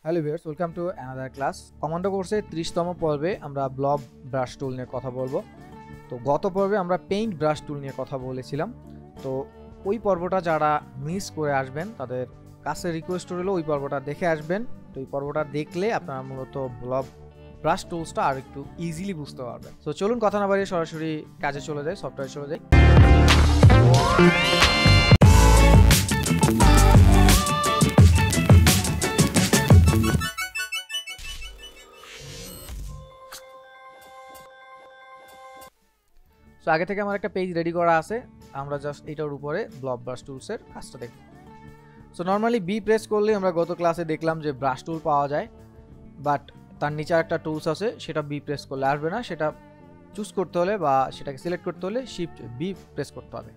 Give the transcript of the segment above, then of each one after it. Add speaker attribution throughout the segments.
Speaker 1: Hello viewers, welcome to another class. Commando কোর্সে 30তম পর্বে আমরা ব্লব ব্রাশ টুল নিয়ে কথা বলবো। তো গত পর্বে আমরা পেইন্ট ব্রাশ টুল নিয়ে কথা বলেছিলাম। তো ওই পর্বটা যারা মিস করে আসবেন তাদের কাছে রিকোয়েস্ট রইল ওই পর্বটা দেখে আসবেন। তো এই পর্বটা দেখলে আপনারা মূলত ব্লব ব্রাশ টুলসটা আর একটু ইজিলি বুঝতে পারবেন। তো চলুন কথা না বাড়িয়ে সরাসরি কাজে চলে যাই, সফটওয়্যারে চলে যাই। তো আগে থেকে আমার একটা পেজ রেডি করা আছে, আমরা জাস্ট এটার উপরে ব্লব ব্রাশ টুলসের কাজটা দেখব। সো নর্মালি বি প্রেস করলে আমরা গত ক্লাসে দেখলাম যে ব্রাশ টুল পাওয়া যায়, বাট তার নিচে একটা টুলস আছে, সেটা বি প্রেস করলে আসবে না। সেটা চুজ করতে হলে বা সেটাকে সিলেক্ট করতে হলে শিফট বি প্রেস করতে হবে।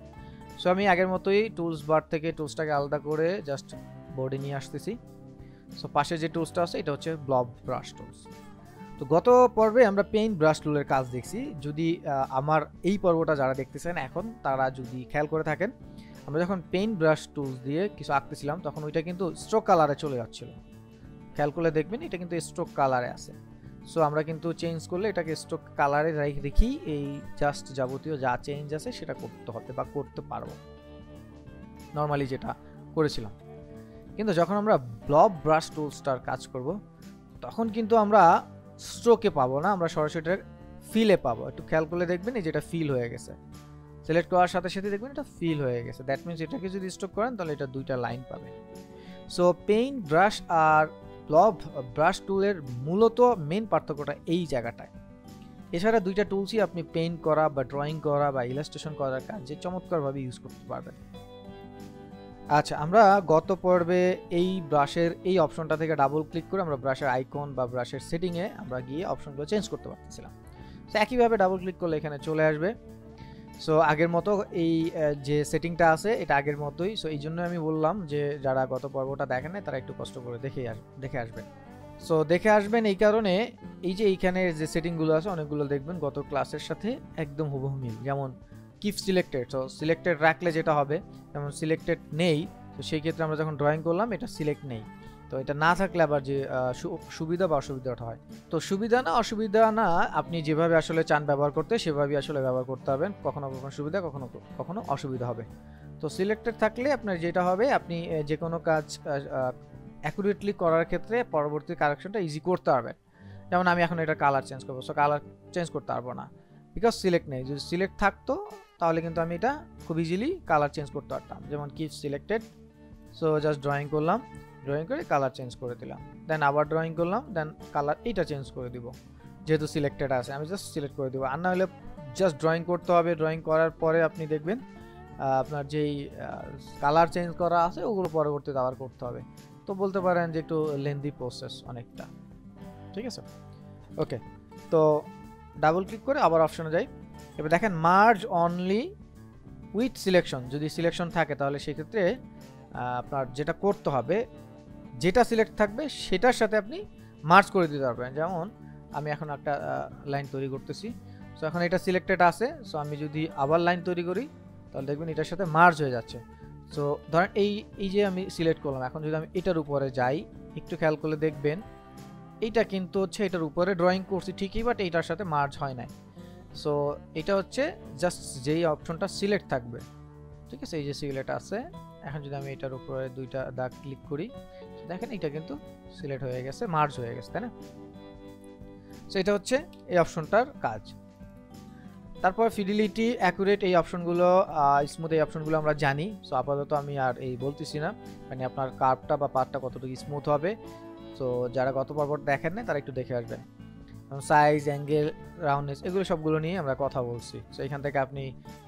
Speaker 1: সো আমি আগের মতোই টুলস বার থেকে টুলসটাকে আলাদা করে জাস্ট বোর্ডে নিয়ে আসতেছি। সো পাশে যে টুলসটা আছে এটা হচ্ছে ব্লব ব্রাশ টুলস। তো গত পর্বে আমরা পেইন্ট ব্রাশ টুলের কাজ দেখছি। যদি আমার এই পর্বটা যারা দেখতেছেন এখন, তারা যদি খেয়াল করে থাকেন, আমরা যখন পেইন্ট ব্রাশ টুলস দিয়ে কিছু আঁকতেছিলাম তখন ওইটা কিন্তু স্ট্রোক কালারে চলে যাচ্ছিল। খেয়াল করলে দেখবেন এটা কিন্তু স্ট্রোক কালারে আছে। সো আমরা কিন্তু চেঞ্জ করলে এটাকে স্ট্রোক কালারে রেখি এই জাস্ট যাবতীয় যা চেঞ্জ আছে সেটা করতে হবে বা করতে পারবো, নর্মালি যেটা করেছিলাম। কিন্তু যখন আমরা ব্লব ব্রাশ টুলসটার কাজ করব তখন কিন্তু আমরা স্ট্রোকে পাবো না, আমরা সরাসরি ফিলে পাবো। একটু খেয়াল করলে দেখবেন এই যেটা ফিল হয়ে গেছে, সিলেক্ট করার সাথে সাথে দেখবেন এটা ফিল হয়ে গেছে। দ্যাট মিনস এটাকে যদি স্ট্রোক করেন তাহলে এটা দুইটা লাইন পাবে। সো পেইন্ট ব্রাশ আর ব্লব ব্রাশ টুলের মূলত মেন পার্থক্যটা এই জায়গাটায়। এছাড়া দুইটা টুলসই আপনি পেইন্ট করা বা ড্রয়িং করা বা ইলাস্ট্রেশন করার কাজে চমৎকারভাবে ইউজ করতে পারবেন। আচ্ছা, আমরা গত পর্বে এই ব্রাশের এই অপশনটা থেকে ডাবল ক্লিক করে আমরা ব্রাশের আইকন বা ব্রাশের সেটিংয়ে আমরা গিয়ে অপশনগুলো চেঞ্জ করতে পারতেছিলাম। সো একইভাবে ডাবল ক্লিক করলে এখানে চলে আসবে। সো আগের মতো এই যে সেটিংটা আছে এটা আগের মতোই। সো এই জন্য আমি বললাম যে যারা গত পর্বটা দেখেন না তারা একটু কষ্ট করে দেখে আসবেন। সো দেখে আসবেন এই কারণে, এই যে এইখানে যে সেটিংগুলো আছে অনেকগুলো দেখবেন গত ক্লাসের সাথে একদম হুবহু মিল। যেমন কিপ সিলেক্টেড, সো সিলেক্টেড রাখলে যেটা হবে, যেমন সিলেক্টেড নেই, তো সেই ক্ষেত্রে আমরা যখন ড্রয়িং করলাম এটা সিলেক্ট নেই। তো এটা না থাকলে আবার যে সুবিধা বা অসুবিধাটা হয়, তো সুবিধা না অসুবিধা না, আপনি যেভাবে আসলে চান ব্যবহার করতে সেভাবেই আসলে ব্যবহার করতে পারবেন। কখনো কখনো সুবিধা, কখনো কখনো অসুবিধা হবে। তো সিলেক্টেড থাকলে আপনার যেটা হবে, আপনি যে কোনো কাজ অ্যাকুরেটলি করার ক্ষেত্রে পরবর্তী কারেকশনটা ইজি করতে পারবেন। যেমন আমি এখন এটা কালার চেঞ্জ করবো, সো কালার চেঞ্জ করতে পারবো না বিকজ সিলেক্ট নেই। যদি সিলেক্ট থাকতো তাহলে কিন্তু আমি এটা খুব ইজিলি কালার চেঞ্জ করতে পারতাম। যেমন keep selected, so just drawing করলাম, ড্রয়িং করে কালার চেঞ্জ করে দিলাম, দেন আবার ড্রয়িং করলাম, দেন কালার এইটা চেঞ্জ করে দিব। যেহেতু সিলেক্টেড আছে আমি জাস্ট সিলেক্ট করে দিব। আর না হলে জাস্ট ড্রয়িং করতে হবে, ড্রয়িং করার পরে আপনি দেখবেন আপনার যেই কালার চেঞ্জ করা আছে ওগুলো পরবর্তীতে আবার করতে হবে। তো বলতে পারেন যে একটু লেন্দি প্রসেস অনেকটা, ঠিক আছে। ওকে, তো ডাবল ক্লিক করে আবার অপশনে যাই। এবার দেখেন মার্জ অনলি উইথ সিলেকশন, যদি সিলেকশন থাকে তাহলে সেক্ষেত্রে আপনার যেটা করতে হবে, যেটা সিলেক্ট থাকবে সেটার সাথে আপনি মার্জ করে দিতে পারবেন। যেমন আমি এখন একটা লাইন তৈরি করতেছি, সো এখন এটা সিলেক্টেড আছে, সো আমি যদি আবার লাইন তৈরি করি তাহলে দেখবেন এটার সাথে মার্জ হয়ে যাচ্ছে। সো ধরেন এই যে আমি সিলেক্ট করলাম, এখন যদি আমি এটার উপরে যাই একটু খেয়াল করলে দেখবেন এইটা কিন্তু হচ্ছে এটার উপরে ড্রয়িং করছি ঠিকই, বাট এইটার সাথে মার্জ হয় নাই। সো এটা হচ্ছে জাস্ট যেই অপশনটা সিলেক্ট থাকবে, ঠিক আছে, এই যে সিলেক্ট আছে, এখন যদি আমি এটার উপরে দুইটা দাগ ক্লিক করি দেখেন এটা কিন্তু সিলেক্ট হয়ে গেছে, মার্জ হয়ে গেছে, তাই না? সো এটা হচ্ছে এই অপশনটার কাজ। তারপর ফিডিলিটি, অ্যাকুরেট, এই অপশনগুলো, স্মুথ, এই অপশনগুলো আমরা জানি। সো আপাতত আমি আর এই বলতেছি না, মানে আপনার কার্ভটা বা পার্টটা কতটুকু স্মুথ হবে। সো যারা গত পর্বটা দেখেন না তারা একটু দেখে আসবেন। সাইজ, অ্যাঙ্গেল, রাউন্ডনেস, এগুলো সবগুলো নিয়ে আমরা কথা বলছি। সো এখান থেকে আপনি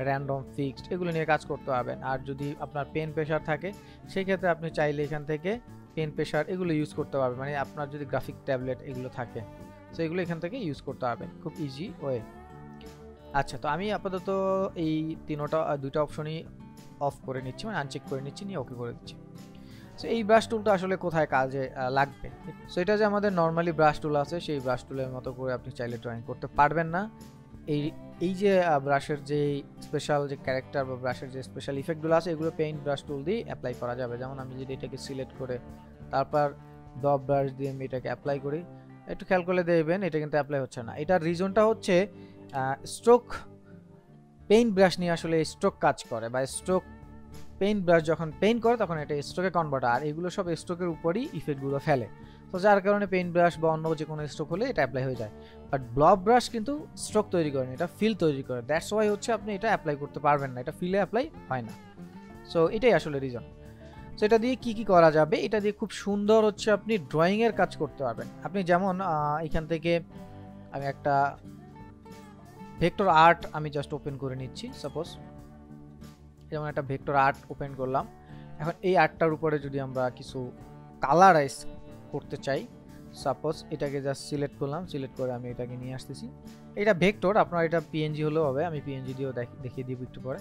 Speaker 1: র্যান্ডম, ফিক্সড এগুলো নিয়ে কাজ করতে পারবেন। আর যদি আপনার পেন প্রেশার থাকে সেই ক্ষেত্রে আপনি চাইলে এখান থেকে পেন প্রেশার এগুলো ইউজ করতে পারবেন। মানে আপনার যদি গ্রাফিক ট্যাবলেট এগুলো থাকে সো এগুলো এখান থেকে ইউজ করতে পারবেন খুব ইজি ওয়ে। আচ্ছা, তো আমি আপাতত এই দুইটা অপশনই অফ করে নিচ্ছি, মানে আনচেক করে নিচ্ছি, নিয়ে ওকে করে দিচ্ছি। সো এই ব্রাশ টুলটা আসলে কোথায় কাজে লাগবে? সো এটা যে আমাদের নর্মালি ব্রাশ টুল আছে সেই ব্রাশ টুলের মতো করে আপনি চাইলে ড্রয়িং করতে পারবেন না। এই যে ব্রাশের যে স্পেশাল যে ক্যারেক্টার বা ব্রাশের যে স্পেশাল ইফেক্টগুলো আছে এগুলো পেইন্ট ব্রাশ টুল দিয়ে অ্যাপ্লাই করা যাবে। যেমন আমি যদি এটাকে সিলেক্ট করে তারপর ব্লব ব্রাশ দিয়ে আমি এটাকে অ্যাপ্লাই করি, একটু খেয়াল করলে দেখবেন এটা কিন্তু অ্যাপ্লাই হচ্ছে না। এটার রিজনটা হচ্ছে স্ট্রোক পেইন্ট ব্রাশ নিয়ে আসলে স্ট্রোক কাজ করে, বা স্ট্রোক পেইন্ট ব্রাশ যখন পেইন্ট করে তখন এটা স্ট্রোকে কনভার্ট, আর এগুলো সব স্ট্রোকের উপরই ইফেক্টগুলো ফেলে। তো যার কারণে পেইন্ট ব্রাশ বা অন্য যে কোনো স্ট্রোক হলে এটা অ্যাপ্লাই হয়ে যায়। বাট ব্লব ব্রাশ কিন্তু স্ট্রোক তৈরি করে না, এটা ফিল তৈরি করে। দ্যাটস ওয়াই হচ্ছে আপনি এটা অ্যাপ্লাই করতে পারবেন না, এটা ফিলে অ্যাপ্লাই হয় না। সো এটাই আসলে রিজন। সো এটা দিয়ে কি কি করা যাবে, এটা দিয়ে খুব সুন্দর হচ্ছে আপনি ড্রয়িংয়ের কাজ করতে পারবেন। আপনি যেমন এখান থেকে আমি একটা ভেক্টর আর্ট আমি জাস্ট ওপেন করে নিচ্ছি। সাপোজ যেমন একটা ভেক্টর আর্ট ওপেন করলাম। এখন এই আর্টটার উপরে যদি আমরা কিছু কালারাইজ করতে চাই, সাপোজ এটাকে জাস্ট সিলেক্ট করলাম, সিলেক্ট করে আমি এটাকে নিয়ে আসতেছি। এটা ভেক্টর, আপনার এটা পিএনজি হলেও হবে, আমি পিএনজি দিয়েও দেখিয়ে দিব একটু পরে।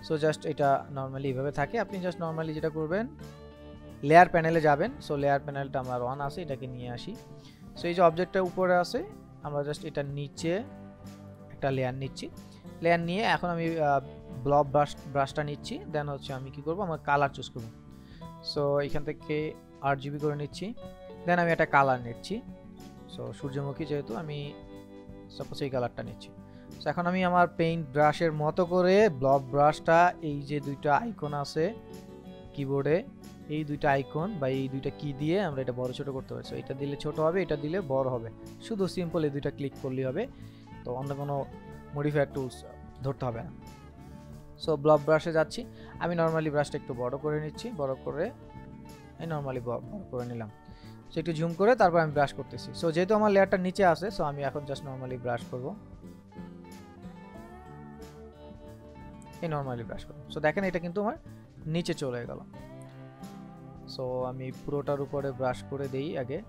Speaker 1: সো জাস্ট এটা নর্মালি এইভাবে থাকে। আপনি জাস্ট নর্মালি যেটা করবেন, লেয়ার প্যানেলে যাবেন। সো লেয়ার প্যানেলটা আমার অন আছে, এটাকে নিয়ে আসি। সো এই যে অবজেক্টটা উপরে আছে, আমরা জাস্ট এটা নিচে একটা লেয়ার নিচ্ছি। লেয়ার নিয়ে এখন আমি ব্লব ব্রাশটা নিচ্ছি। দেন হচ্ছে আমি কি করব, আমার কালার চুজ করব। সো এখান থেকে 8GB করে নিচ্ছি। দেন আমি একটা কালার নিচ্ছি। সো সূর্যমুখী যেহেতু, আমি সাপোজ এই কালারটা নিচ্ছি। সো এখন আমি আমার পেইন্ট ব্রাশের মতো করে ব্লব ব্রাশটা, এই যে দুইটা আইকন আছে কিবোর্ডে, এই দুইটা আইকন বা এই দুইটা কি দিয়ে আমরা এটা বড় ছোট করতে পারি। সো এটা দিলে ছোট হবে, এটা দিলে বড় হবে। শুধু সিম্পল এই দুইটা ক্লিক করলেই হবে, তো অন্য কোনো মডিফায়ার টুলস ধরতে হবে না। সো ব্লব ব্রাশে যাচ্ছি, আমি নর্মালি ব্রাশটা একটু বড় করে নিচ্ছি, বড় করে এই নর্মালি বড় করে নিলাম। সো একটু জুম করে তারপর আমি ব্রাশ করতেছি। সো যেহেতু আমার লেয়ারটা নিচে আছে, সো আমি এখন জাস্ট নর্মালি ব্রাশ করব, এই নর্মালি ব্রাশ করব। সো দেখেন এটা কিন্তু আমার নিচে চলে গেল। সো আমি পুরোটার উপরে ব্রাশ করে দেই আগে।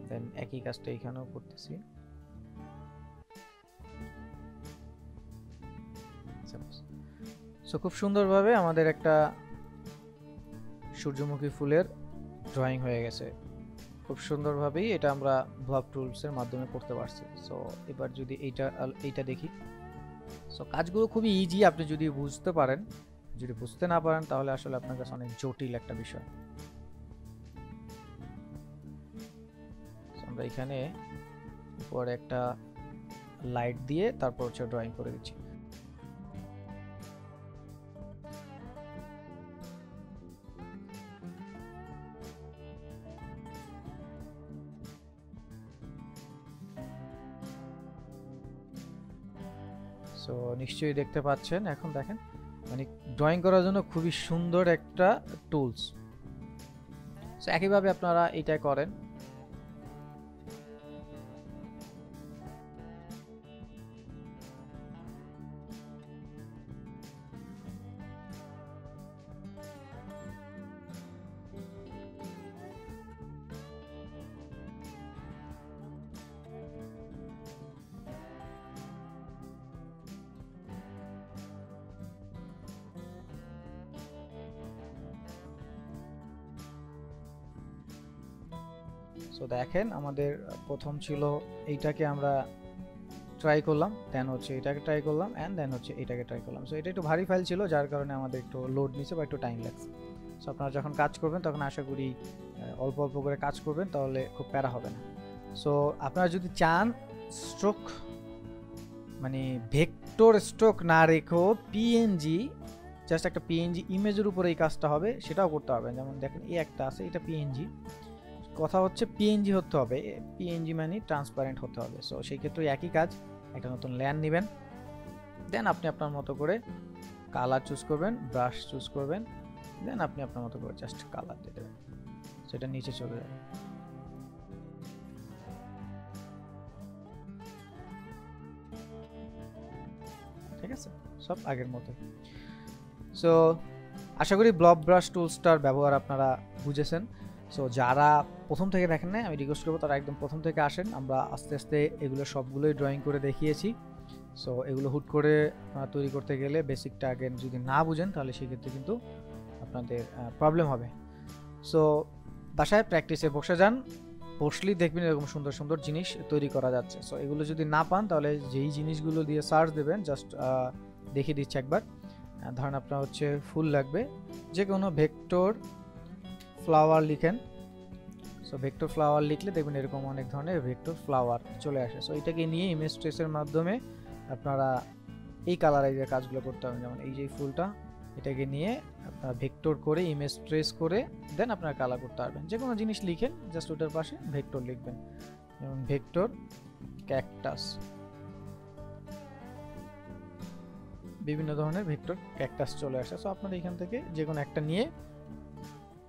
Speaker 1: দেন একই কাজটা এখানেও করতেছি। সো খুব সুন্দরভাবে আমাদের একটা সূর্যমুখী ফুলের ড্রয়িং হয়ে গেছে। খুব সুন্দরভাবেই এটা আমরা ব্লব টুলসের মাধ্যমে করতে পারছি। সো এবার যদি এইটা দেখি, সো কাজগুলো খুবই ইজি আপনি যদি বুঝতে পারেন। যদি বুঝতে না পারেন তাহলে আসলে আপনার কাছে অনেক জটিল একটা বিষয়। আমরা এখানে উপরে একটা লাইট দিয়ে তারপর হচ্ছে ড্রয়িং করে দিচ্ছি। সো নিশ্চয়ই দেখতে পাচ্ছেন, এখন দেখেন মানে ড্রয়িং করার জন্য খুবই সুন্দর একটা টুলস। সো একইভাবে আপনারা এটা করেন। সো দেখেন আমাদের প্রথম ছিল এইটাকে আমরা ট্রাই করলাম, দেন হচ্ছে এটাকে ট্রাই করলাম, এন্ড দেন হচ্ছে এটাকে ট্রাই করলাম। সো এটা একটু ভারী ফাইল ছিল, যার কারণে আমাদের একটু লোড নিছে বা একটু টাইম লাগছে। সো আপনারা যখন কাজ করবেন তখন আশা করি অল্প অল্প করে কাজ করবেন, তাহলে খুব প্যারা হবে না। সো আপনারা যদি চান স্ট্রোক মানে ভেক্টর স্ট্রোক না রেখো পিএনজি, জাস্ট একটা পিএনজি ইমেজের উপরে এই কাজটা হবে, সেটাও করতে পারবেন। যেমন দেখেন এই একটা আছে, এটা পিএনজি, কথা হচ্ছে পিএনজি হতে হবে, পিএনজি মানে ট্রান্সপারেন্ট হতে হবে। সো সেই ক্ষেত্রে একই কাজ, একটা নতুন লেয়ার নেবেন, দেন আপনি আপনার মতো করে কালার চুজ করবেন, ব্রাশ চুজ করবেন, দেন আপনি আপনার মতো করে জাস্ট কালার দিয়ে দেবেন, সেটা নিচে চলে যাবে। ঠিক আছে, সব আগের মতো। সো আশা করি ব্লব ব্রাশ টুলসটার ব্যবহার আপনারা বুঝেছেন। সো যারা প্রথম থেকে দেখেন না, আমি রিকোয়েস্ট করবো তারা একদম প্রথম থেকে আসেন। আমরা আস্তে আস্তে এগুলো সবগুলোই ড্রয়িং করে দেখিয়েছি। সো এগুলো হুট করে তৈরি করতে গেলে বেসিকটা আগে যদি না বুঝেন তাহলে সেক্ষেত্রে কিন্তু আপনাদের প্রবলেম হবে। সো বাসায় প্র্যাকটিসে বসে যান, বসলেই দেখবেন এরকম সুন্দর সুন্দর জিনিস তৈরি করা যাচ্ছে। সো এগুলো যদি না পান তাহলে যেই জিনিসগুলো দিয়ে সার্চ দেবেন, জাস্ট দেখিয়ে দিচ্ছি একবার। ধরেন আপনার হচ্ছে ফুল লাগবে, যে কোনো ভেক্টর ফ্লাওয়ার লিখেন। সো ভেক্টর ফ্লাওয়ার লিখলে দেখবেন এরকম অনেক ধরনের ভেক্টর ফ্লাওয়ার চলে আসে। সো এটাকে নিয়ে ইমেজ ট্রেসের মাধ্যমে আপনারা এই কালারাইজের কাজগুলো করতে হবে। যেমন এই যে ফুলটা, এটাকে নিয়ে আপনারা ভেক্টর করে ইমেজ ট্রেস করে দেন আপনারা কালার করতে পারবেন। যে কোনো জিনিস লিখেন, জাস্ট ওটার পাশে ভেক্টর লিখবেন। যেমন ভেক্টর ক্যাকটাস, বিভিন্ন ধরনের ভেক্টর ক্যাকটাস চলে আসে। সো আপনারা এখান থেকে যে কোনো একটা নিয়ে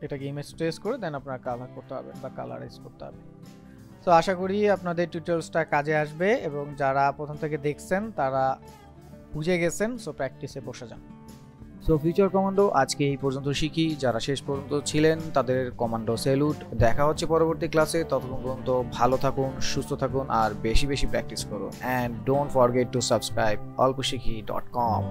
Speaker 1: এটাকে ইমেজ ট্রেস করে দেন আপনারা কালার করতে পারবেন বা কালারাইজ করতে পারবেন। তো আশা করি আপনাদের টিউটোরিয়ালসটা কাজে আসবে এবং যারা প্রথম থেকে দেখছেন তারা বুঝে গেছেন। সো প্র্যাকটিসে বসে যান। সো ফিউচার কমান্ডো আজকে এই পর্যন্ত শিখি। যারা শেষ পর্যন্ত ছিলেন তাদের কমান্ডো স্যালুট। দেখা হচ্ছে পরবর্তী ক্লাসে। ততক্ষণ পর্যন্ত ভালো থাকুন, সুস্থ থাকুন আর বেশি বেশি প্র্যাকটিস করুন। And don't forget to subscribe olposhikhi.com।